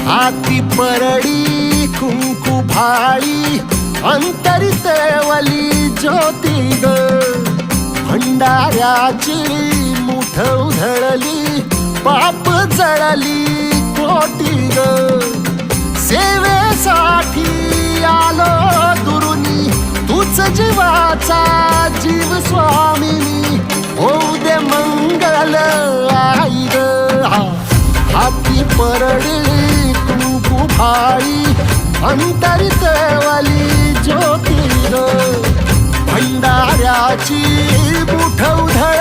हाती परडी कुंकू भाळी अंतरी तेवली ज्योती ग भंडाऱ्याची मुठ उधळली पाप जळली कोटी ग सेवेसाठी आलो दुरुनी तूच जीवाचा जीव स्वामिनी होऊ दे मंगल आई ग हाती परडी कुंकू भाळी अंतरी तेवली ज्योती ग भंडाऱ्याची मुठ उधळली